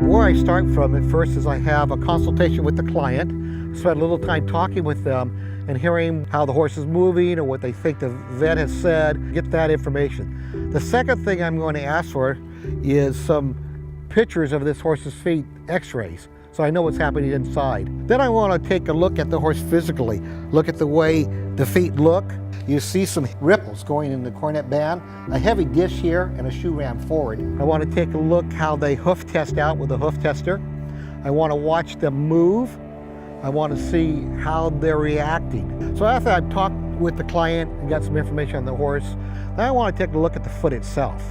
Where I start from at first is I have a consultation with the client, spend a little time talking with them and hearing how the horse is moving or what they think the vet has said, get that information. The second thing I'm going to ask for is some pictures of this horse's feet, x-rays, so I know what's happening inside. Then I want to take a look at the horse physically, look at the way the feet look. You see some ripples going in the cornet band, a heavy dish here, and a shoe ram forward. I want to take a look how they hoof test out with a hoof tester. I want to watch them move. I want to see how they're reacting. So after I've talked with the client and got some information on the horse, then I want to take a look at the foot itself.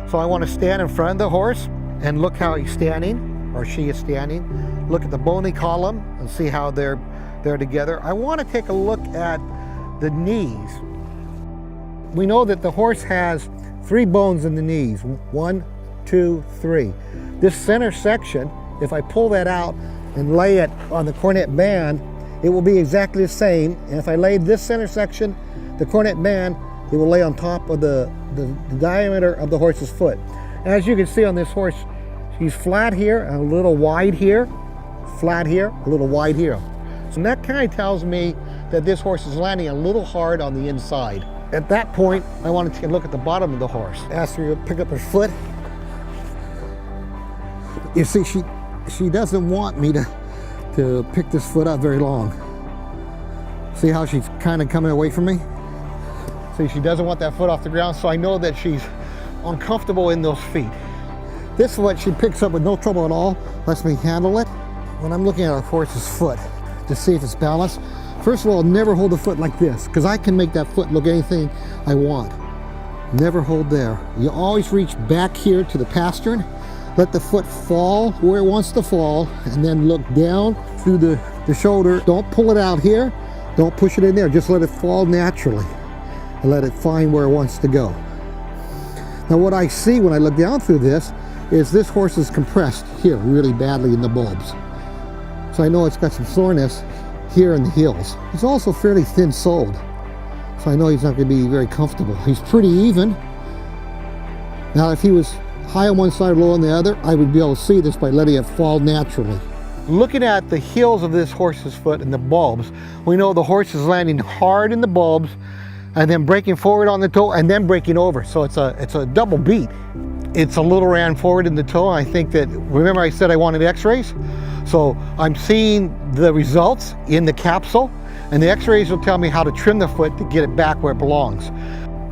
So I want to stand in front of the horse and look how he's standing, or she is standing. Look at the bony column and see how they're together. I want to take a look at the knees. We know that the horse has 3 bones in the knees. 1, 2, 3. This center section, if I pull that out and lay it on the cornet band, it will be exactly the same. And if I lay this center section, the cornet band, it will lay on top of the diameter of the horse's foot. As you can see on this horse, he's flat here and a little wide here, flat here, a little wide here. So that kind of tells me that this horse is landing a little hard on the inside. At that point, I want to take a look at the bottom of the horse. Ask her to pick up her foot. You see, she doesn't want me to pick this foot up very long. See how she's kind of coming away from me? See, she doesn't want that foot off the ground, so I know that she's uncomfortable in those feet. This foot she picks up with no trouble at all, lets me handle it. When I'm looking at a horse's foot to see if it's balanced, first of all, never hold the foot like this, because I can make that foot look anything I want. Never hold there. You always reach back here to the pastern, let the foot fall where it wants to fall, and then look down through the shoulder. Don't pull it out here, don't push it in there, just let it fall naturally, and let it find where it wants to go. Now what I see when I look down through this is this horse is compressed here really badly in the bulbs. So I know it's got some soreness here in the heels. He's also fairly thin-soled, so I know he's not going to be very comfortable. He's pretty even. Now if he was high on one side or low on the other, I would be able to see this by letting it fall naturally. Looking at the heels of this horse's foot and the bulbs, we know the horse is landing hard in the bulbs and then breaking forward on the toe and then breaking over. So it's a double beat. It's a little ran forward in the toe. I think that, remember I said I wanted x-rays? So I'm seeing the results in the capsule, and the x-rays will tell me how to trim the foot to get it back where it belongs.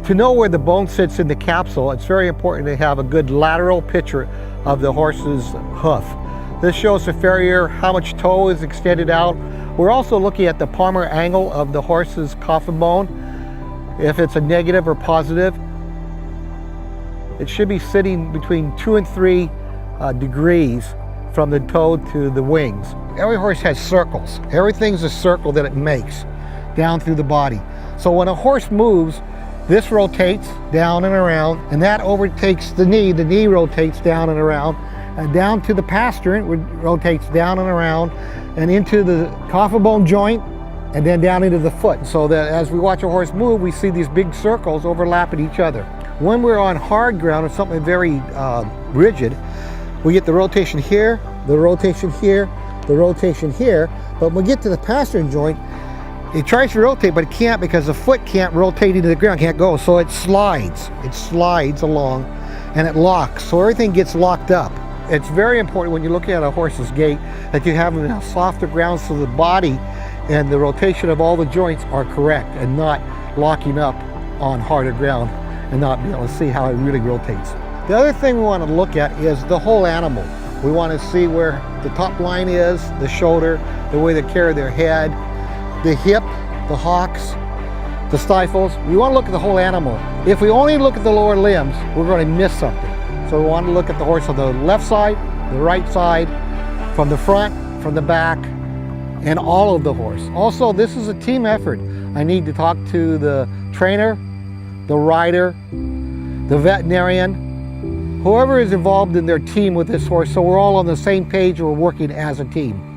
To know where the bone sits in the capsule, it's very important to have a good lateral picture of the horse's hoof. This shows the Farrier how much toe is extended out. We're also looking at the palmar angle of the horse's coffin bone, if it's a negative or positive. It should be sitting between 2 and 3 degrees from the toe to the wings. Every horse has circles. Everything's a circle that it makes down through the body. So when a horse moves, this rotates down and around, and that overtakes the knee rotates down and around, and down to the pastern, it rotates down and around, and into the coffin bone joint, and then down into the foot. So that as we watch a horse move, we see these big circles overlapping each other. When we're on hard ground or something very rigid, we get the rotation here, the rotation here, the rotation here, but when we get to the pastern joint, it tries to rotate, but it can't because the foot can't rotate into the ground, can't go, so it slides along, and it locks, so everything gets locked up. It's very important when you're looking at a horse's gait that you have a softer ground so the body and the rotation of all the joints are correct and not locking up on harder ground and not be able to see how it really rotates. The other thing we want to look at is the whole animal. We want to see where the top line is, the shoulder, the way they carry their head, the hip, the hocks, the stifles. We want to look at the whole animal. If we only look at the lower limbs, we're going to miss something. So we want to look at the horse on the left side, the right side, from the front, from the back, and all of the horse. Also, this is a team effort. I need to talk to the trainer, the rider, the veterinarian, whoever is involved in their team with this horse, so we're all on the same page, we're working as a team.